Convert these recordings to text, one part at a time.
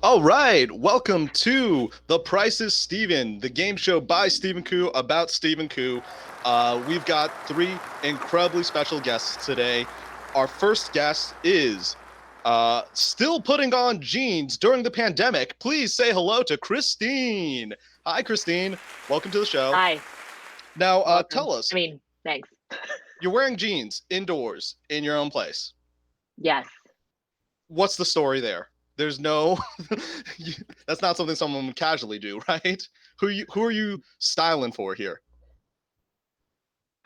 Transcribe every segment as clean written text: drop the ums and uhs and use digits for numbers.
All right, welcome to The Price is Steven, the game show by Stephen Koo about Stephen Koo. We've got three incredibly special guests today. Our first guest is still putting on jeans during the pandemic. Please say hello to Christine. Hi, Christine. Welcome to the show. Hi, Now, welcome. tell us, Thanks. you're wearing jeans indoors in your own place. Yes, What's the story there? There's no that's not something someone would casually do, right? Who are you styling for here?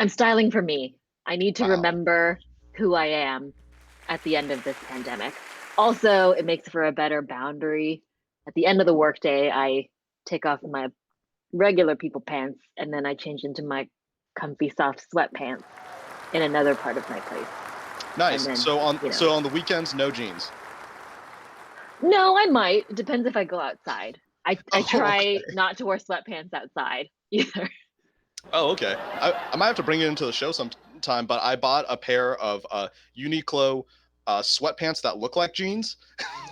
I'm styling for me. I need to Wow. remember who I am at the end of this pandemic. Also, it makes for a better boundary. At the end of the workday, I take off my regular people pants and then I change into my comfy soft sweatpants in another part of my place. And Nice. then, So on the weekends, no jeans. no, I might. It depends if I go outside. I Oh, try okay. not to wear sweatpants outside either. Oh, okay. I might have to bring it into the show sometime, but I bought a pair of Uniqlo sweatpants that look like jeans.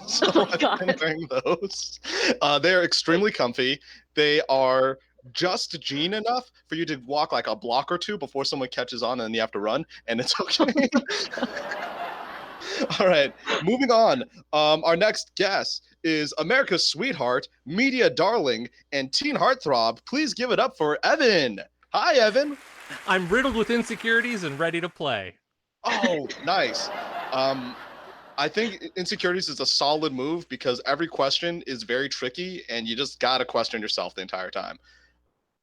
So Oh my I've been God. wearing those. They're extremely comfy. They are just jean enough for you to walk like a block or two before someone catches on and then you have to run, and it's okay. All right, moving on. Our next guest is America's sweetheart, media darling, and teen heartthrob. Please give it up for Evan. Hi, Evan. I'm riddled with insecurities and ready to play. Oh, nice. Um, I think insecurities is a solid move because every question is very tricky, and you just gotta question yourself the entire time.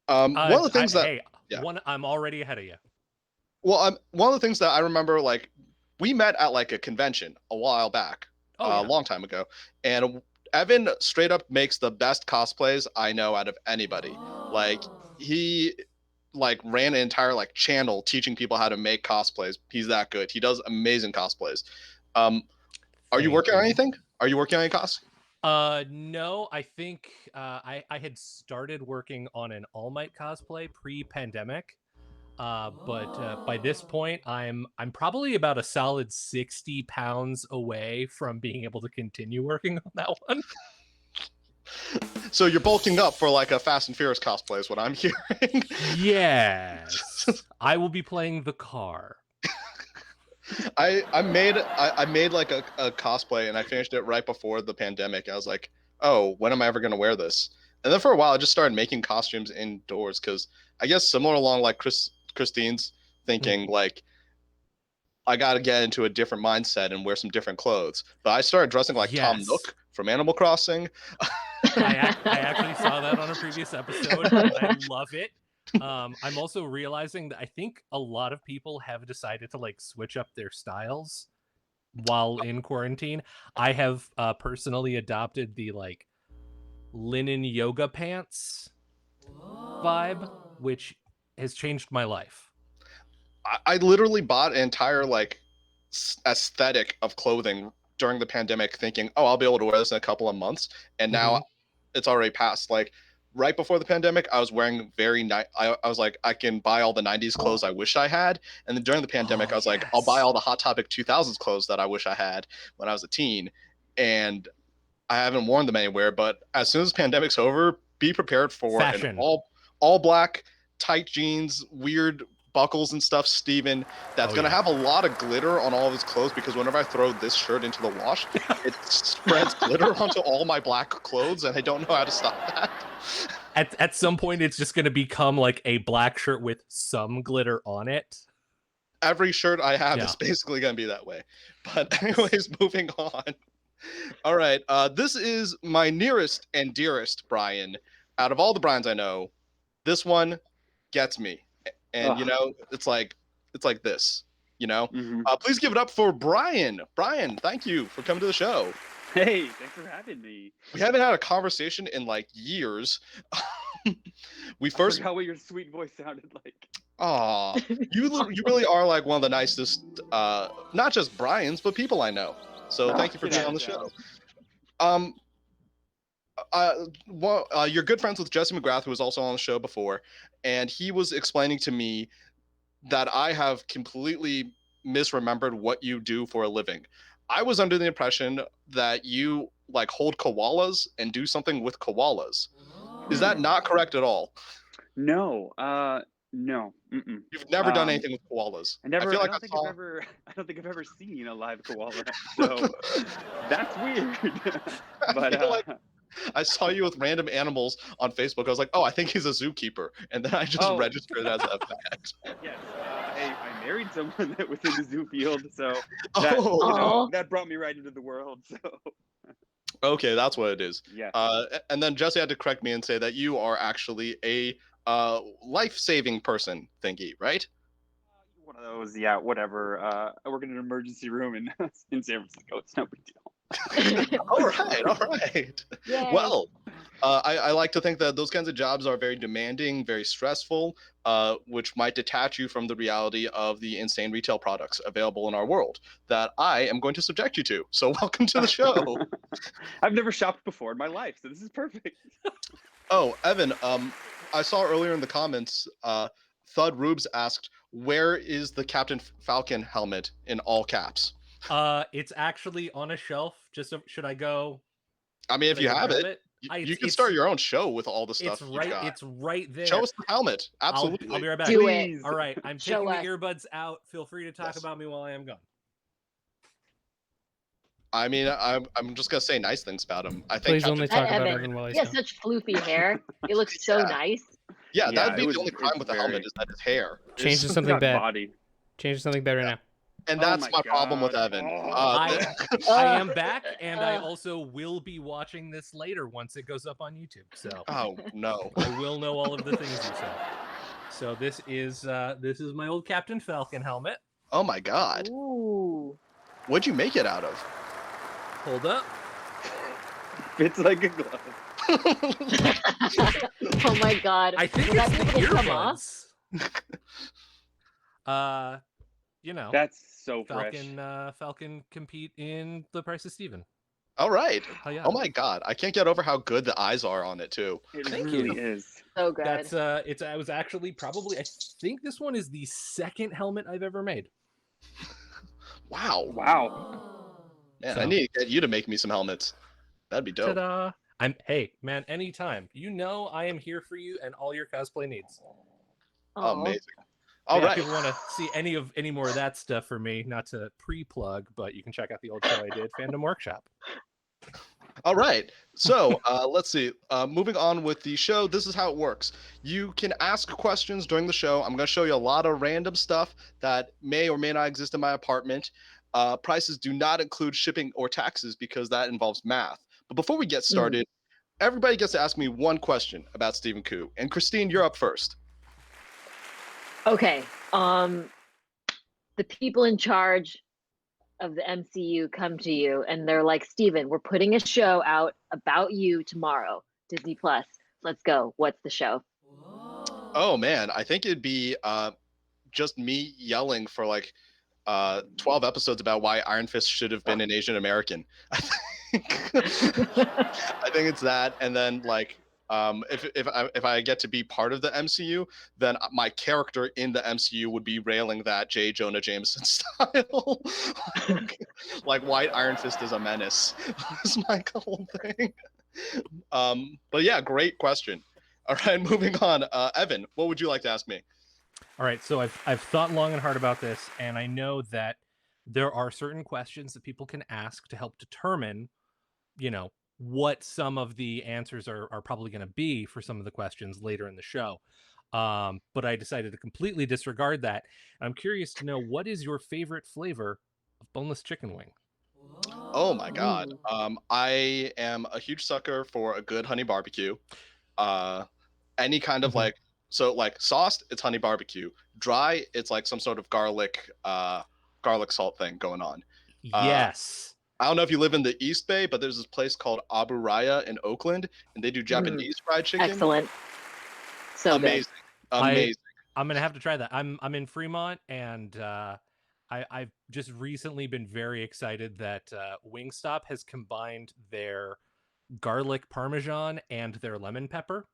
One of the things that, Hey, yeah, I'm already ahead of you. well, one of the things that I remember, like, we met at like a convention a while back, Oh a yeah. long time ago, and Evan straight up makes the best cosplays I know out of anybody. Like, he like ran an entire like channel teaching people how to make cosplays. He's that good. He does amazing cosplays. Um, are you Thank working on you. anything? Are you working on any cos? No, I think I had started working on an All Might cosplay pre-pandemic. But by this point, I'm probably about a solid 60 pounds away from being able to continue working on that one. So you're bulking up for like a Fast and Furious cosplay is what I'm hearing. Yes, I will be playing the car. I made like a cosplay and I finished it right before the pandemic. I was like, oh, when am I ever gonna wear this? And then for a while, I just started making costumes indoors because I guess similar along like Christine's Hmm. thinking, like I got to get into a different mindset and wear some different clothes. But I started dressing like Tom Yes, Nook from Animal Crossing. I actually saw that on a previous episode, and I love it. I'm also realizing that I think a lot of people have decided to like switch up their styles while in quarantine. I have personally adopted the like linen yoga pants vibe, which has changed my life. I literally bought an entire like aesthetic of clothing during the pandemic, thinking, "Oh, I'll be able to wear this in a couple of months," and now Hmm. it's already passed. Like right before the pandemic, I was wearing I was like, I can buy all the '90s clothes I wish I had, and then during the pandemic, Oh I was like, I'll buy yes, all the Hot Topic 2000s clothes that I wish I had when I was a teen, and I haven't worn them anywhere. But as soon as the pandemic's over, be prepared for an fashion. all black tight jeans, weird buckles and stuff, Steven, that's Oh gonna yeah. have a lot of glitter on all of his clothes because whenever I throw this shirt into the wash, it spreads glitter onto all my black clothes, and I don't know how to stop that. At some point, it's just going to become like a black shirt with some glitter on it. Every shirt I have Yeah. is basically gonna be that way. But anyways, moving on. All right, this is my nearest and dearest Brian. Out of all the Brians I know, this one gets me, and Oh, it's like this, you know. hmm. Please give it up for Brian. Brian, thank you for coming to the show. Hey, thanks for having me. We haven't had a conversation in like years. We I first, forgot what your sweet voice sounded like. aw, you really are like one of the nicest, not just Brian's, but people I know. So Oh, thank you for get being out on of the show. town. Um, you're good friends with Jesse McGrath, who was also on the show before, and he was explaining to me that I have completely misremembered what you do for a living. I was under the impression that you like hold koalas and do something with koalas. Is that not correct at all? No, no. Mm-mm. You've never done anything with koalas. I feel I like don't think saw... I don't think I've ever seen a live koala. So that's weird. But I feel like I saw you with random animals on Facebook. I was like, oh, I think he's a zookeeper, and then I just Oh. registered as a fact. yes, I married someone that was in the zoo field, so Oh, that brought me right into the world. So okay, that's what it is. yeah. And then Jesse had to correct me and say that you are actually a life-saving person thingy, right? One of those, yeah, whatever. I work in an emergency room in in San Francisco. It's no big deal. All right. Yay. Well, I like to think that those kinds of jobs are very demanding, very stressful, which might detach you from the reality of the insane retail products available in our world that I am going to subject you to. So welcome to the show. I've never shopped before in my life, so this is perfect. Oh, Evan, I saw earlier in the comments, Thud Rubes asked, where is the Captain Falcon helmet in all caps? It's actually on a shelf. Should I go? I mean, if you have it, you can start your own show with all the stuff It's you've right. got. It's right there. Show us the helmet. Absolutely. I'll be right back. Do it. All right. I'm Show taking the us. earbuds out. Feel free to talk Yes. about me while I am gone. I mean, I'm just gonna say nice things about him. I think Please Captain only That talk about Evan, Evan while he's he has gone. such floofy hair. It looks so Yeah. nice. Yeah, Yeah, that'd be it was- the only crime it's with the very- helmet is that his hair. Change is- to something Got bad. body. Change to something better now. And Oh that's my my problem with God. Evan. Oh. I am back, and I Uh. also will be watching this later once it goes up on YouTube. So Oh no. I will know all of the things you said. So this is my old Captain Falcon helmet. Oh my God. Ooh. What'd you make it out of? Hold up. Fits like a glove. Oh my god. I think Will that it's be the able to come off? earbuds. You know, That's so fresh. Falcon compete in The Price of Stephen. All right. Oh yeah. Oh my God. I can't get over how good the eyes are on it too. It Thank really you. is. So good. That's it's I was actually probably I think this one is the second helmet I've ever made. Wow. Wow. Man, So- I need to get you to make me some helmets. That'd be dope. Ta-da! Hey man, anytime. You know I am here for you and all your cosplay needs. Oh, Aw. amazing. All Yeah, right. If people want to see any more of that stuff for me, not to pre-plug, but you can check out the old show I did, Fandom Workshop. All right. So let's see. Moving on with the show, this is how it works. You can ask questions during the show. I'm going to show you a lot of random stuff that may or may not exist in my apartment. Prices do not include shipping or taxes because that involves math. But before we get started, everybody gets to ask me one question about Stephen Koo. And Christine, you're up first. Okay. The people in charge of the MCU come to you and they're like, Steven, we're putting a show out about you tomorrow. Disney Plus. Let's go. What's the show? Oh man, I think it'd be just me yelling for like 12 episodes about why Iron Fist should have been an Asian American. I think it's that, and then like if I get to be part of the MCU, then my character in the MCU would be railing that J. Jonah Jameson style, like White Iron Fist is a menace. That's my whole thing. But yeah, great question. All right, moving on. Evan, what would you like to ask me? All right, so I've thought long and hard about this, and I know that there are certain questions that people can ask to help determine, you know, what some of the answers are probably going to be for some of the questions later in the show. But I decided to completely disregard that. I'm curious to know, what is your favorite flavor of boneless chicken wing? Oh my God. I am a huge sucker for a good honey barbecue. Any kind of like, so like sauced, it's honey barbecue. Dry, it's like some sort of garlic salt thing going on. Yes. I don't know if you live in the East Bay, but there's this place called Abu Raya in Oakland, and they do Japanese fried chicken. Excellent. So Amazing. Amazing. I'm gonna have to try that. I'm in Fremont, and I've just recently been very excited that Wingstop has combined their garlic parmesan and their lemon pepper,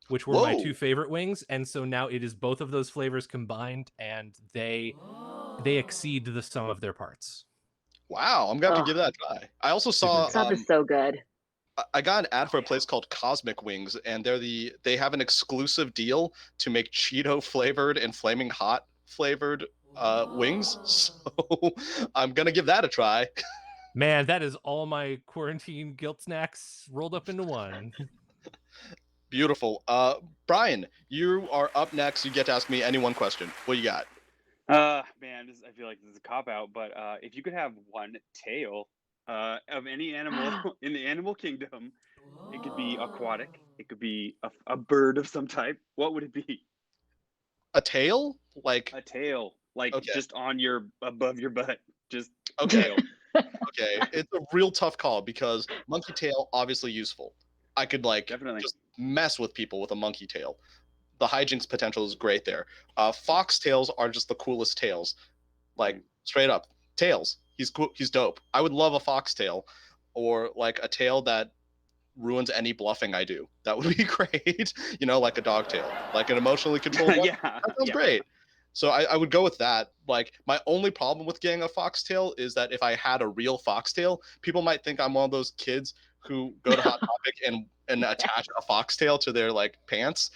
which were my Whoa. two favorite wings, and so now it is both of those flavors combined, and they exceed the sum of their parts. Wow, I'm gonna have to Ugh. give that a try. I also Super saw good. Stuff is so good. I got an ad for a place called Cosmic Wings, and they have an exclusive deal to make Cheeto flavored and Flaming Hot flavored wings. So I'm gonna give that a try. Man, that is all my quarantine guilt snacks rolled up into one. Beautiful. Brian, you are up next. You get to ask me any one question. What you got? Man, I feel like this is a cop out, but if you could have one tail of any animal in the animal kingdom, it could be aquatic, it could be a bird of some type. What would it be? A tail? Like A tail, like okay, just on your above your butt, just okay, tail. okay. It's a real tough call because monkey tail obviously useful. I could like Definitely. just mess with people with a monkey tail. The hijinks potential is great there. Fox tails are just the coolest tails. Like straight up tails. He's cool. He's dope. I would love a fox tail, or like a tail that ruins any bluffing I do. That would be great. Like a dog tail, like an emotionally controlled one. Yeah, That sounds yeah. great. So I would go with that. Like my only problem with getting a foxtail is that if I had a real foxtail, people might think I'm one of those kids who go to Hot Topic and attach a foxtail to their like pants,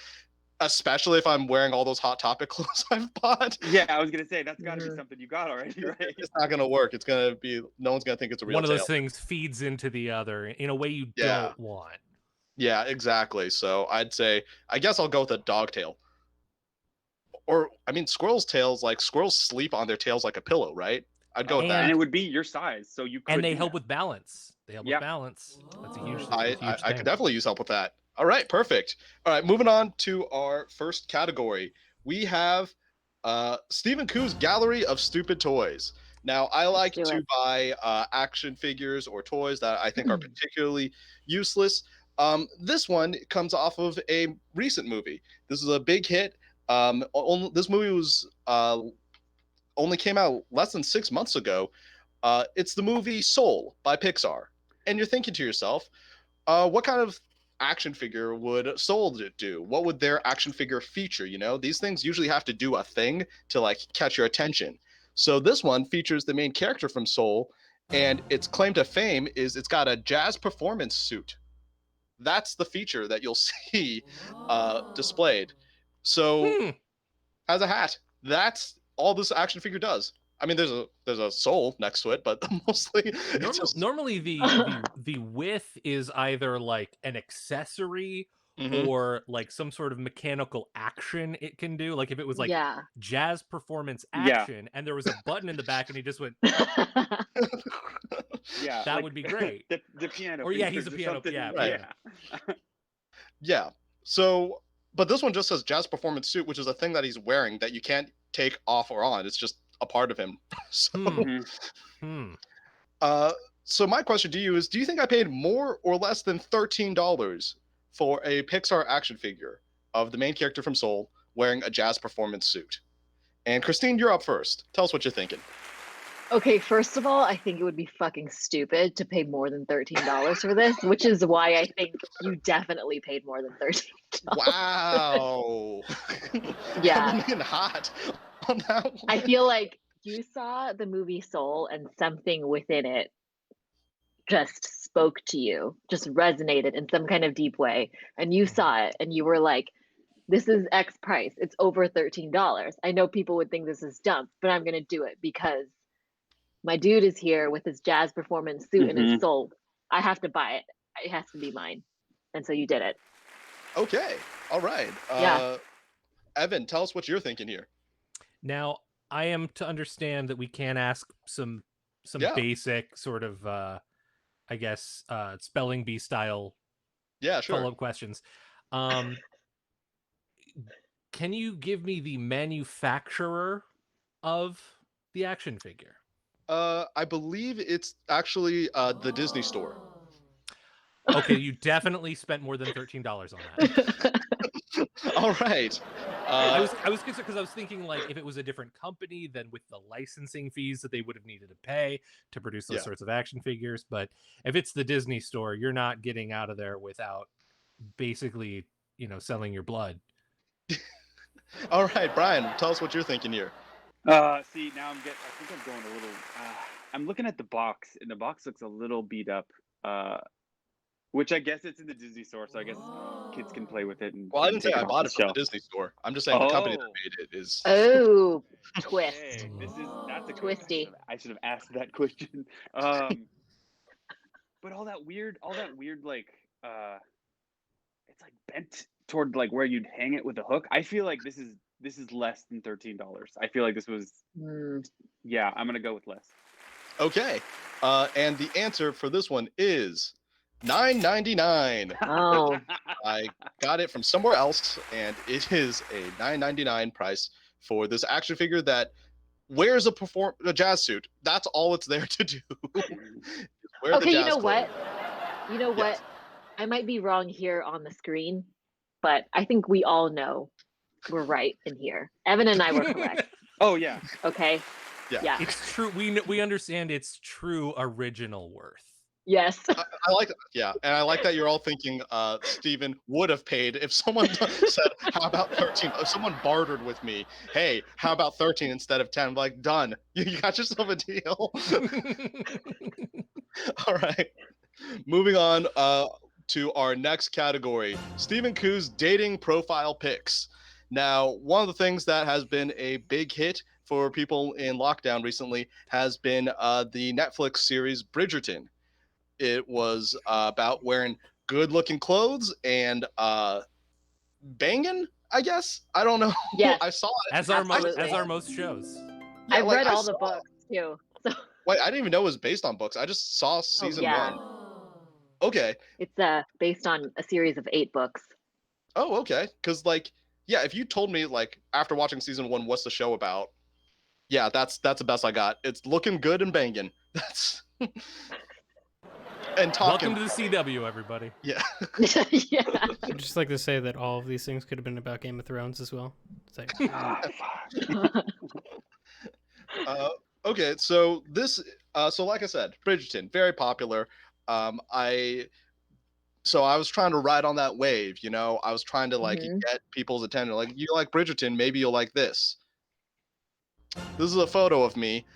especially if I'm wearing all those Hot Topic clothes I've bought. Yeah, I was gonna say that's got to be something you got already, right? It's not gonna work. It's gonna be no one's gonna think it's a real One of tail. those things feeds into the other in a way you Yeah. don't want. Yeah, exactly. So I'd say I guess I'll go with a dog tail. Or I mean squirrels' tails, like squirrels sleep on their tails like a pillow, right? I'd go with And that. it would be your size, so you could. And they do help that. with balance. They help Yep. with balance. That's a huge, I, huge I thing. could definitely use help with that. All right, perfect. All right, moving on to our first category. We have Stephen Koo's Gallery of Stupid Toys. Now, I like do to it. buy action figures or toys that I think are particularly useless. This one comes off of a recent movie. This is a big hit. This movie was only came out less than 6 months ago. It's the movie Soul by Pixar. And you're thinking to yourself, what kind of action figure would Soul do? What would their action figure feature? These things usually have to do a thing to like catch your attention. So this one features the main character from Soul, and its claim to fame is it's got a jazz performance suit. That's the feature that you'll see displayed. So has a hat. That's all this action figure does. I mean, there's a soul next to it, but mostly it's just Normally the width is either like an accessory Mhm. or like some sort of mechanical action it can do. Like if it was like Yeah. jazz performance Yeah. action and there was a button in the back and he just went, Yeah, that like would be great. The piano. Or yeah, he's a fingers or piano. something. Yeah, Right. yeah. Yeah. So, but this one just says jazz performance suit, which is a thing that he's wearing that you can't take off or on. It's just a part of him. So, Mhm. Hmm. uh, so my question to you is: do you think I paid more or less than $13 for a Pixar action figure of the main character from Soul wearing a jazz performance suit? And Christine, you're up first. Tell us what you're thinking. Okay, first of all, I think it would be fucking stupid to pay more than $13 for this, which is why I think you definitely paid more than $13. Wow. Yeah. Coming in hot on that one. I feel like you saw the movie Soul and something within it just spoke to you, just resonated in some kind of deep way. And you saw it and you were like, this is X price. It's over $13. I know people would think this is dumb, but I'm going to do it because my dude is here with his jazz performance suit and his soul. I have to buy it. It has to be mine. And so you did it. Okay. All right. Yeah. Evan, tell us what you're thinking here. Now, I am to understand that we can ask some Yeah. basic sort of I guess spelling bee style Yeah, sure. follow-up questions. Can you give me the manufacturer of the action figure? I believe it's actually the Disney store. Okay, you definitely spent more than $13 on that. All right. I was concerned because I was thinking like if it was a different company, then with the licensing fees that they would have needed to pay to produce those Yeah. sorts of action figures. But if it's the Disney store, you're not getting out of there without basically, selling your blood. All right, Brian, tell us what you're thinking here. See, now I think I'm going a little. I'm looking at the box, and the box looks a little beat up. Which I guess it's in the Disney store, so I guess kids can play with it and, Well, I didn't say take I it off bought the it from the shelf. Disney store. I'm just saying the company that Oh. made it is. Oh, twist. Okay, that's a good. Twisty. I should have asked that question. But all that weird, like, it's like bent toward like where you'd hang it with a hook. I feel like this is less than $13. I feel like this was. Yeah, I'm gonna go with less. Okay. And the answer for this one is $9.99. Oh, I got it from somewhere else, and it is a $9.99 price for this action figure that wears a jazz suit. That's all it's there to do. Wear the okay. You jazz know clothes. what? You know what? Yes. I might be wrong here on the screen, but I think we all know we're right in here. Evan and I were correct. Oh yeah. Okay. Yeah. It's true. We understand its true original worth. Yes. I like it. Yeah, and I like that you're all thinking Steven would have paid if someone said, how about 13? If someone bartered with me, hey, how about 13 instead of 10? I'm like, done. You got yourself a deal. All right. Moving on to our next category, Stephen Koo's dating profile pics. Now, one of the things that has been a big hit for people in lockdown recently has been the Netflix series Bridgerton. It was about wearing good-looking clothes and banging, I guess. I don't know. Yes. I saw it. As our Absolutely. most shows. Yeah, I've like, read I all the saw it. books too. So Wait, I didn't even know it was based on books. I just saw season yeah. 1. Okay. It's based on a series of 8 books. Oh, okay. Because, like, yeah, if you told me, like, after watching season 1, what's the show about? Yeah, that's the best I got. It's looking good and banging. That's and talking. Welcome to the CW, everybody. Yeah. Yeah. I'd just like to say that all of these things could have been about Game of Thrones as well. It's like, Okay, so this, so like I said, Bridgerton, very popular. I was trying to ride on that wave, you know. I was trying to like get people's attention. Like, you like Bridgerton, maybe you'll like this. This is a photo of me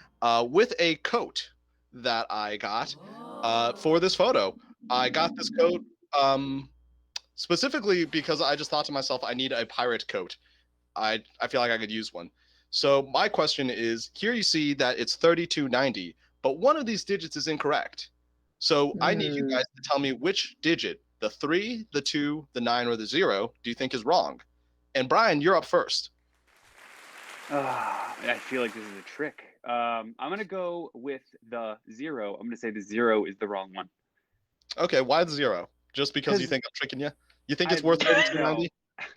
with a coat that I got for this photo. I got this coat specifically because I just thought to myself, I need a pirate coat. I feel like I could use one. So my question is, here you see that it's 3290, but one of these digits is incorrect. So I need you guys to tell me which digit, the 3, the 2, the 9, or the 0, do you think is wrong? And Brian, you're up first. I feel like this is a trick. I'm gonna go with the 0. I'm gonna say the 0 is the wrong one. Okay, why the 0? Just because you think I'm tricking you? You think it's worth 32.90?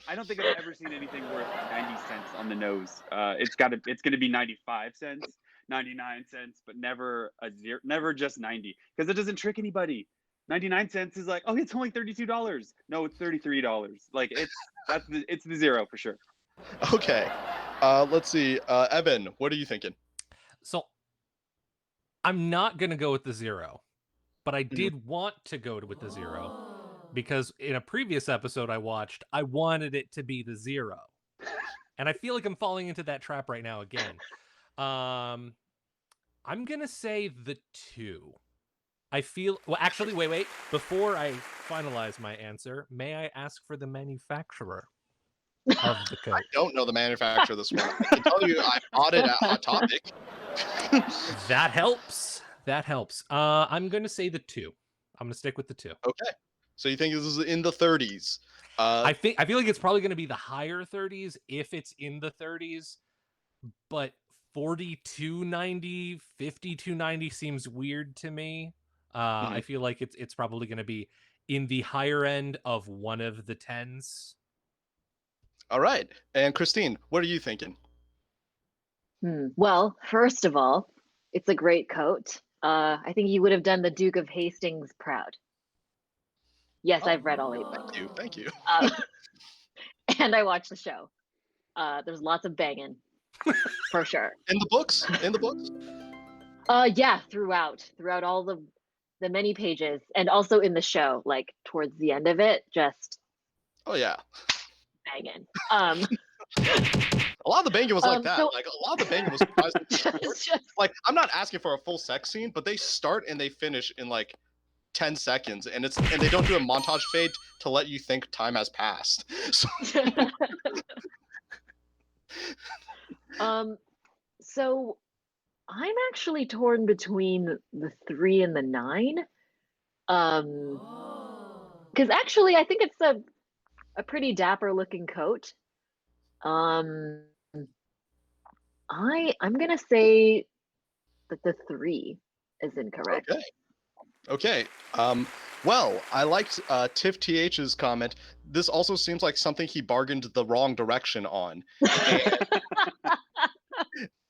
I don't think I've ever seen anything worth 90 cents on the nose. It's gonna be 95 cents, 99 cents, but never a 0, never just 90, because it doesn't trick anybody. 99 cents is like, oh, it's only $32. No, it's $33. Like, it's the 0 for sure. Okay. Let's see. Evan, what are you thinking? So I'm not gonna go with the 0, but I did want to go with the 0 because in a previous episode I watched, I wanted it to be the 0. And I feel like I'm falling into that trap right now again. I'm gonna say the 2. I feel actually wait. Before I finalize my answer, may I ask for the manufacturer of the coat? I don't know the manufacturer of this one. I can tell you I bought it at Hot Topic. That helps. I'm gonna say the 2. I'm gonna stick with the 2. Okay. So you think this is in the 30s? I feel like it's probably gonna be the higher 30s if it's in the 30s, but 42.90, 52.90 seems weird to me. I feel like it's probably gonna be in the higher end of one of the 10s. All right. And Christine, what are you thinking? Well, first of all, it's a great coat. I think you would have done the Duke of Hastings proud. Yes, I've read all 8 books. Thank you. And I watched the show. There's lots of banging, for sure. In the books? Yeah, throughout all the many pages, and also in the show, like towards the end of it, just Oh yeah. banging. A lot of the banging was like that. so- Like a lot of the banging was surprisingly short. Just- Like I'm not asking for a full sex scene, but they start and they finish in like 10 seconds, and they don't do a montage fade to let you think time has passed. So, so I'm actually torn between the 3 and the 9. Because actually I think it's a pretty dapper looking coat. I'm gonna say that the 3 is incorrect. okay. Well, I liked Tiff TH's comment. This also seems like something he bargained the wrong direction on.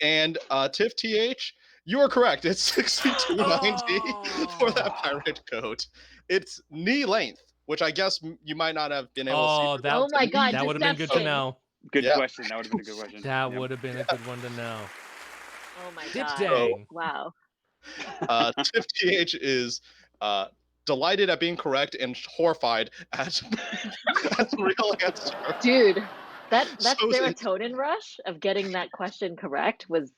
And Tiff TH, you are correct. It's 62.90 for that pirate coat. It's knee length, which I guess you might not have been able to see. Oh, for that, Oh my God, that would have been good to deception. know. Good Yeah. question. That would have been a good question. That Yep. would have been a good one to know. Oh my Dip God. dang. Wow. Tiff TH is delighted at being correct and horrified at at the real answer. Dude, that So serotonin rush of getting that question correct was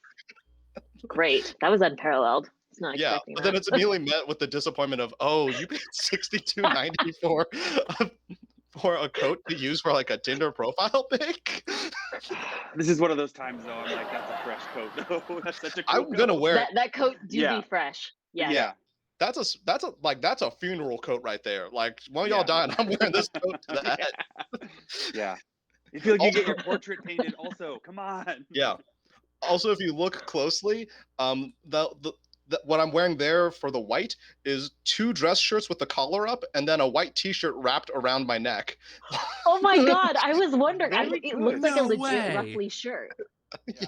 great. That was unparalleled. It's not Yeah, expecting but that. then it's immediately met with the disappointment of, oh, you paid $62.90 for a coat to use for like a Tinder profile pic. This is one of those times though. I'm like, that's a fresh coat though. That's such a cool I'm gonna coat. wear it. That coat do Yeah. be fresh. Yes. Yeah. That's a funeral coat right there. Like one of y'all Yeah. dying, I'm wearing this coat to the head. Yeah. You feel like you get Also- your portrait painted also. Come on. Yeah. Also, if you look closely, what I'm wearing there for the white is 2 dress shirts with the collar up, and then a white T-shirt wrapped around my neck. Oh my God. I was wondering. Very It looks good. like a No legit way. ruffly shirt.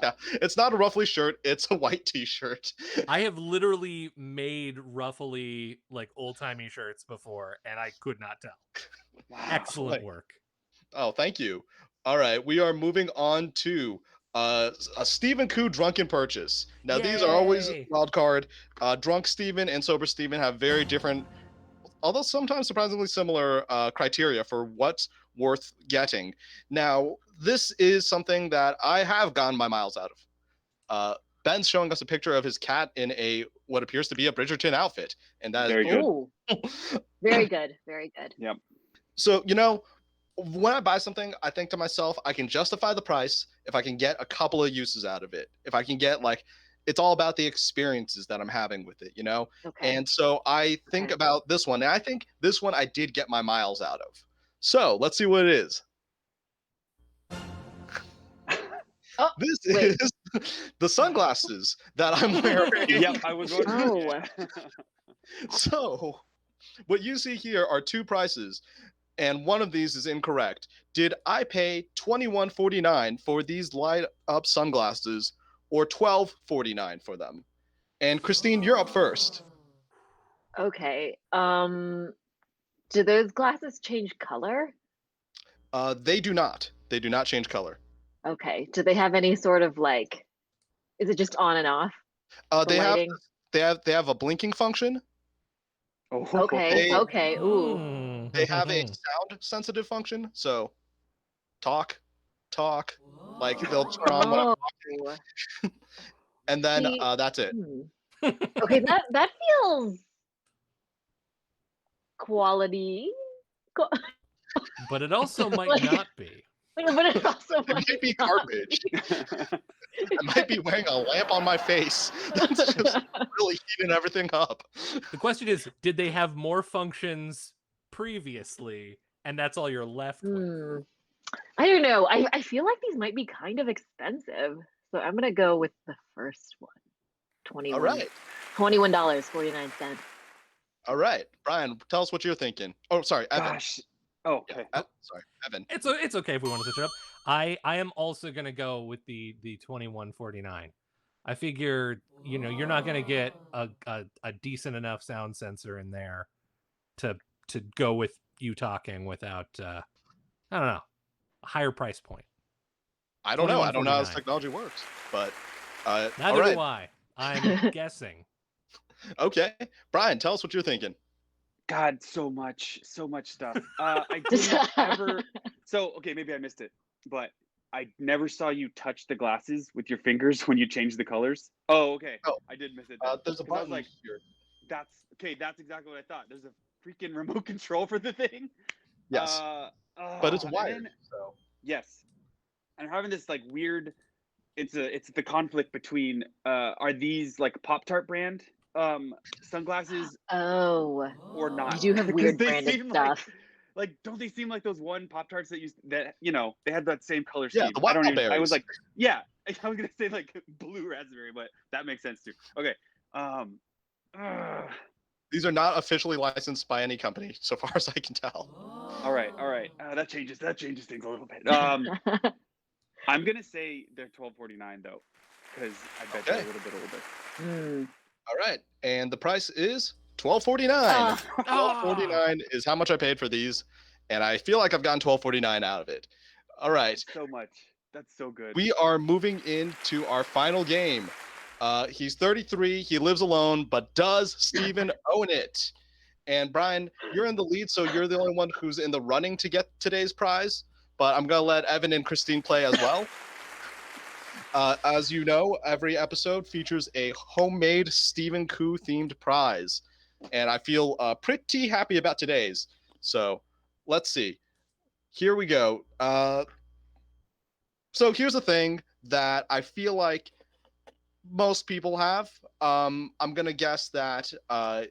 Yeah, it's not a ruffly shirt; it's a white T-shirt. I have literally made ruffly, like old-timey shirts before, and I could not tell. Wow. Excellent Like- work. Oh, thank you. All right, we are moving on to a Stephen Koo drunken purchase. Now these are always Yay. wild card. Drunk Stephen and sober Stephen have very different, although sometimes surprisingly similar criteria for what's worth getting. Now this is something that I have gotten my miles out of. Ben's showing us a picture of his cat in a what appears to be a Bridgerton outfit, and that Very good. Oh, very good. Very good. So, when I buy something, I think to myself, I can justify the price if I can get a couple of uses out of it. If I can get it's all about the experiences that I'm having with it, Okay. And so I think Okay. about this one, and I think this one I did get my miles out of. So let's see what it is. Oh, This wait. is the sunglasses that I'm wearing. Yep, I was wondering. Oh. Yeah. So, what you see here are 2 prices, and one of these is incorrect. Did I pay $21.49 for these light up sunglasses or $12.49 for them? And Christine, you're up first. Okay. Do those glasses change color? They do not. They do not change color. Okay. Do they have any sort of is it just on and off? The They have lighting? they have a blinking function. Oh. Okay. They- Okay. Ooh. Mm. They have a sound sensitive function. So talk, like they'll turn on when I'm Oh. talking, and then See- that's it. Okay, that feels quality. But it also might not be. But it also It might be garbage. I might be wearing a lamp on my face that's just really heating everything up. The question is, did they have more functions previously, and that's all you're left with? Hmm. I don't know. I feel like these might be kind of expensive. So I'm gonna go with the first one. All right. $21.49. All right. Brian, tell us what you're thinking. Oh, sorry, Evan. Gosh. Oh, okay. Sorry, Evan. It's okay if we want to switch it up. I am also gonna go with the $21.49. I figure you're not gonna get a decent enough sound sensor in there to go with you talking without I don't know, a higher price point. I don't know. I don't know how this $21.49. technology works, but Neither all right. do I. I'm guessing. Okay, Brian, tell us what you're thinking. God, so much stuff. I didn't ever. So okay, maybe I missed it, but I never saw you touch the glasses with your fingers when you changed the colors. Oh, okay. Oh, I did miss it. Then. there's a 'Cause I was button like, here. that's okay. That's exactly what I thought. There's a freaking remote control for the thing. Yes, Uh, but it's and wired. then So yes, I'm having this like weird. It's the conflict between are these like Pop-Tart brand sunglasses Oh, or you not? do have Because weird they branded seem stuff. like don't they seem like those one Pop-Tarts that used that they had that same color yeah, scheme. the I don't wild even I was berries. like, yeah, I was gonna say like blue raspberry, but that makes sense too. Okay. Uh, These are not officially licensed by any company, so far as I can tell. all right. That changes things a little bit. I'm gonna say they're $12.49 though, because I bet they're a Okay. little bit older. Hmm. All right, and the price is $12.49. Ah. $12.49 is how much I paid for these, and I feel like I've gotten $12.49 out of it. All right, So much. That's so good. we are moving into our final game. He's 33. He lives alone, but does Steven own it? And Brian, you're in the lead, so you're the only one who's in the running to get today's prize. But I'm gonna let Evan and Christine play as well. As you know, every episode features a homemade Stephen Koo themed prize, and I feel pretty happy about today's. So let's see. Here we go. So here's the thing that I feel like most people have. I'm gonna guess that I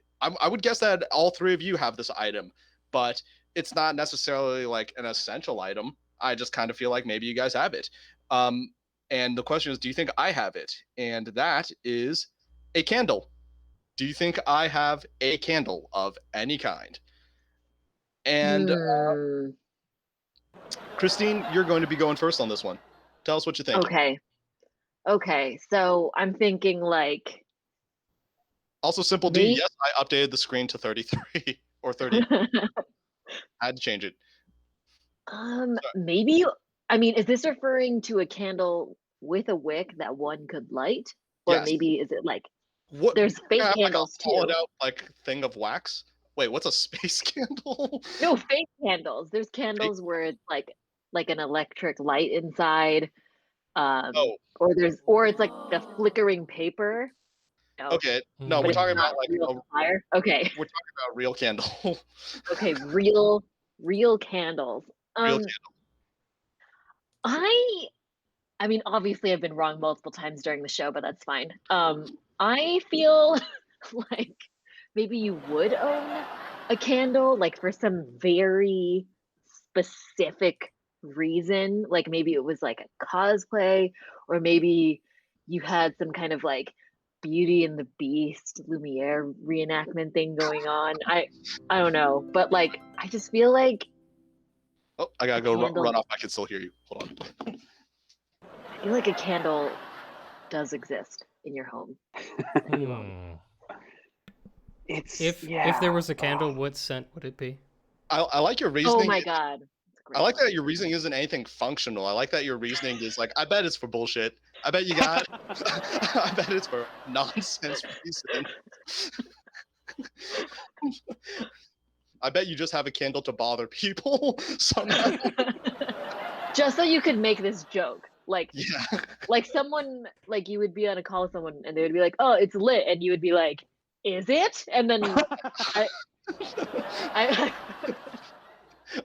would guess that all three of you have this item, but it's not necessarily like an essential item. I just kind of feel like maybe you guys have it. And the question is, do you think I have it? And that is a candle. Do you think I have a candle of any kind? And Hmm. Christine, you're going to be going first on this one. Tell us what you think. Okay. So I'm thinking like Also, Simple D, me. yes, I updated the screen to 33 or 30. I had to change it. Maybe. I mean, is this referring to a candle with a wick that one could light, or Yes. maybe is it like What? there's fake Have candles like a hollowed too? out like thing of wax. Wait, what's a space candle? No, fake candles. There's candles where it's like an electric light inside. Oh, Or it's like the flickering paper. No, okay. No, but we're it's talking not about like real fire. Okay. we're talking about real candle. Okay, real candles. Real Um I mean obviously I've been wrong multiple times during the show, but that's fine. I feel like maybe you would own a candle like for some very specific reason, like maybe it was like a cosplay, or maybe you had some kind of like Beauty and the Beast Lumiere reenactment thing going on. I don't know, but like I just feel like Oh, I gotta a go candle run off. I can still hear you. Hold on. I feel like a candle does exist in your home. Hmm. It's If there was a candle, what scent would it be? I like your Oh reasoning. my god. That's a great I like that question. your reasoning isn't anything functional. I like that your reasoning is like, I bet it's for bullshit. I bet you got. I bet it's for nonsense reason. I bet you just have a candle to bother people somehow. Just so you could make this joke. Yeah. Like someone, like you would be on a call with someone and they would be like, "Oh, it's lit," and you would be like, "Is it?" And then I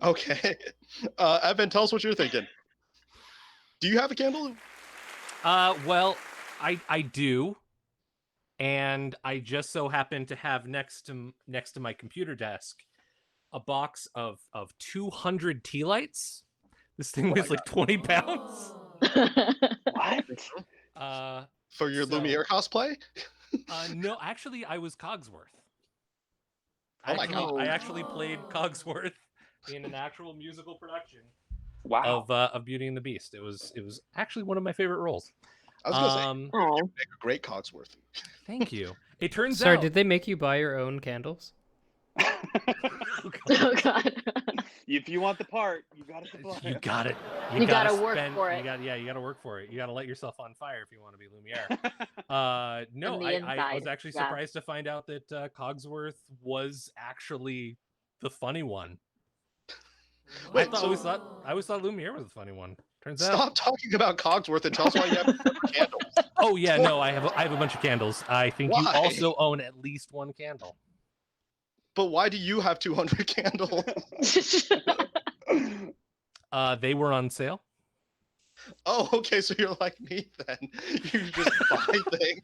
Okay. Evan, tell us what you're thinking. Do you have a candle? Well, I do, and I just so happen to have next to my computer desk a box of 200 tea lights. This thing weighs like 20 pounds. what? For your So- Lumiere cosplay? No, actually, I was Cogsworth. Oh my God. I actually played Cogsworth in an actual musical production Wow. of Beauty and the Beast. It was actually one of my favorite roles. I was gonna say, Oh. make a great Cogsworth. Thank you. It turns Sorry, out. did they make you buy your own candles? Oh god. If you want the part, you gotta supply You it. got it. You gotta work for it. You gotta work for it. You gotta light yourself on fire if you want to be Lumiere. No, On the I was inside, actually yeah. surprised to find out that Cogsworth was actually the funny one. Wait, I always thought Lumiere was the funny one. Turns out. Stop talking about Cogsworth and tell us why you have candles. Oh yeah, no, I have a bunch of candles. I think you Why? also own at least one candle. But why do you have 200 candles? They were on sale. Oh, okay, so you're like me then. You just buy things.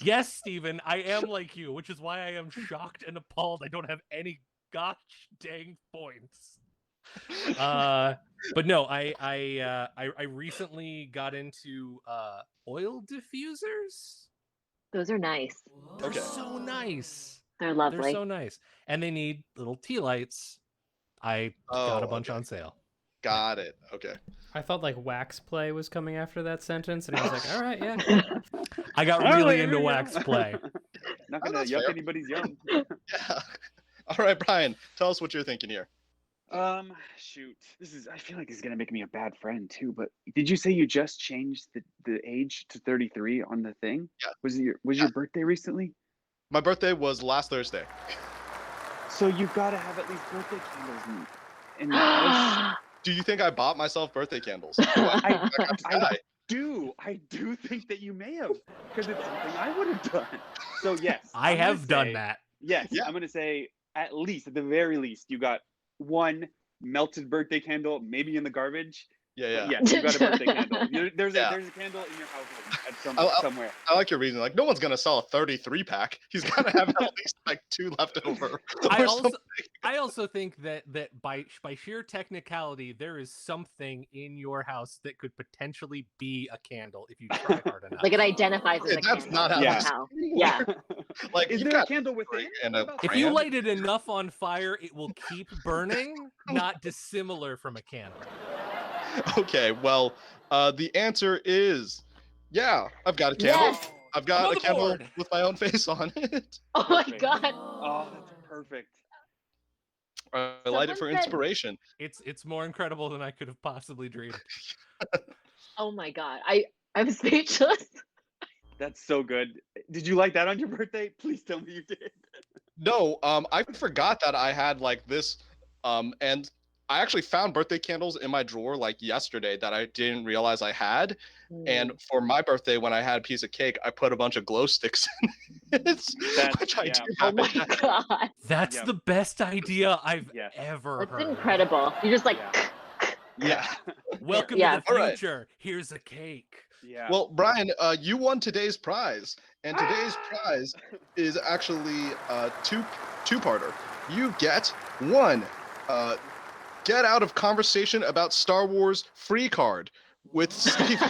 Yes, Stephen, I am like you, which is why I am shocked and appalled I don't have any gosh dang points. But no, I recently got into oil diffusers. Those are nice. They're Okay. so nice. They're They're lovely. so nice. And they need little tea lights. I got a bunch on sale. Got it. Okay. I thought like wax play was coming after that sentence, and I was like, all right, yeah. I got Oh, really there into you go. wax play. Not Oh, gonna that's yuck fair. anybody's yum. Yeah. All right, Brian, tell us what you're thinking here. Shoot. I feel like this is gonna make me a bad friend too, but did you say you just changed the age to 33 on the thing? Yeah. Was your birthday recently? My birthday was last Thursday. So you've gotta have at least birthday candles in the house. Do you think I bought myself birthday candles? I Guy. do think that you may have, because it's something I would have done. So yes, I I'm gonna have done say- that. Yes, Yeah. I'm gonna say at the very least, you got one melted birthday candle, maybe in the garbage. Yeah. But yes, you got a birthday candle. There's Yeah. a candle in your household at somewhere. I like your reason. Like, no one's gonna sell a 33 pack. He's gonna have at least like 2 left over. I or also something. I also think that by sheer technicality, there is something in your house that could potentially be a candle if you try hard enough. Like it identifies as Yeah, a that's candle not how Yeah. this somehow. works. Yeah. Like, Is you've there a got candle within? and What a about If that? you brand? light it enough on fire, it will keep burning, not dissimilar from a candle. Okay, well, the answer is, yeah, I've got a candle. Yes. I've I'm got on a the candle board. with my own face on it. Oh my Perfect. god. Oh, that's perfect. I light it Someone for said- inspiration. It's more incredible than I could have possibly dreamed. Oh my god. I'm speechless. That's so good. Did you like that on your birthday? Please tell me you did. No, I forgot that I had like this, and I actually found birthday candles in my drawer like yesterday that I didn't realize I had. And for my birthday, when I had a piece of cake, I put a bunch of glow sticks in it, which I yeah. do Oh have. my in- god. That's Yep. the best idea I've Yes. ever That's heard. incredible. You're just like Yeah. Welcome Yeah. to the All right. future. Here's a cake. Yeah. Well, Brian, you won today's prize, and today's prize is actually two-parter. You get one, get out of conversation about Star Wars free card with Steven.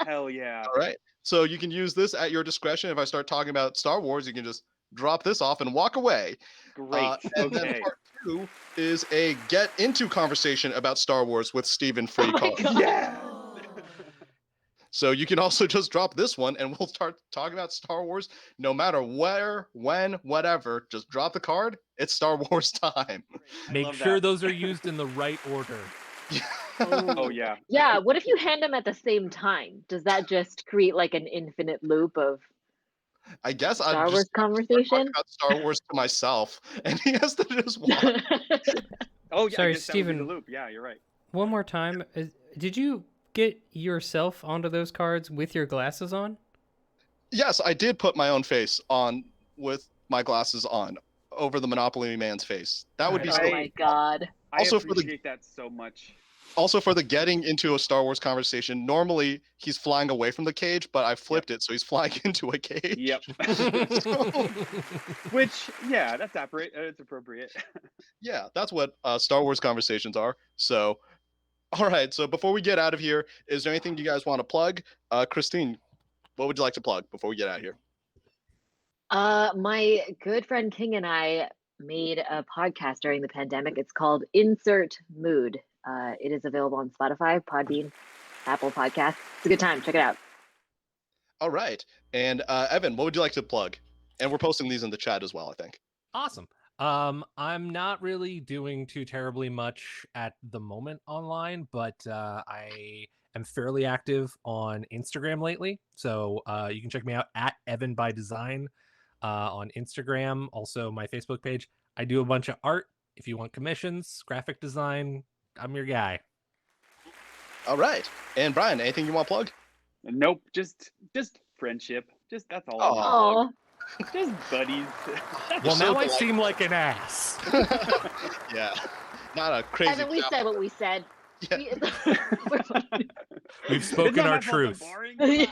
Hell yeah. All right. So you can use this at your discretion. If I start talking about Star Wars, you can just drop this off and walk away. Great. And then Okay. part 2 is a get into conversation about Star Wars with Steven free Oh my card. God. Yeah. So you can also just drop this one and we'll start talking about Star Wars no matter where, when, whatever. Just drop the card. It's Star Wars time. I Make love sure that. those are used in the right order. Oh yeah. Yeah, what if you hand them at the same time? Does that just create like an infinite loop of I guess I Star just Wars start talking conversation? about Star Wars to myself, and he has to just watch. Oh yeah. Sorry, I guess that would be Steven. the loop. Yeah, you're right. One more time, did you get yourself onto those cards with your glasses on? Yes, I did put my own face on with my glasses on over the Monopoly man's face. That would be Oh so. my god. Also I for the- appreciate that so much. Also, for the getting into a Star Wars conversation, normally he's flying away from the cage, but I flipped it, so he's flying into a cage. Yep. Which, yeah, that's it's appropriate. Yeah, that's what Star Wars conversations are. So, all right. So before we get out of here, is there anything you guys want to plug? Christine, what would you like to plug before we get out of here? My good friend King and I made a podcast during the pandemic. It's called Insert Mood. It is available on Spotify, Podbean, Apple Podcasts. It's a good time. Check it out. All right. And Evan, what would you like to plug? And we're posting these in the chat as well, I think. Awesome. I'm not really doing too terribly much at the moment online, but I am fairly active on Instagram lately. So you can check me out at Evan by Design on Instagram. Also, my Facebook page. I do a bunch of art. If you want commissions, graphic design, I'm your guy. All right. And Brian, anything you want to plug? Nope, just friendship. Just that's all. I Aw. want Oh, to plug. Just buddies. Well, so now I delightful. seem like an ass. Yeah. Not a crazy. haven't we said what we said? Yeah. We've It's spoken not our my fault I'm truth. boring. Yeah.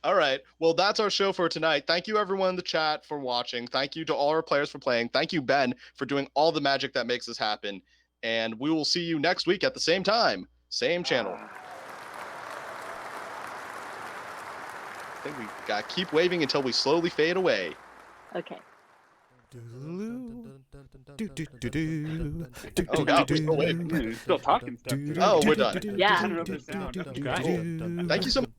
All right. Well, that's our show for tonight. Thank you, everyone in the chat, for watching. Thank you to all our players for playing. Thank you, Ben, for doing all the magic that makes this happen. And we will see you next week at the same time, same channel. I think we got to keep waving until we slowly fade away. Okay. Oh, God, we're still waving. You're still talking stuff. Oh, we're done. Yeah. I don't know if there's sound. Okay. Thank you so much.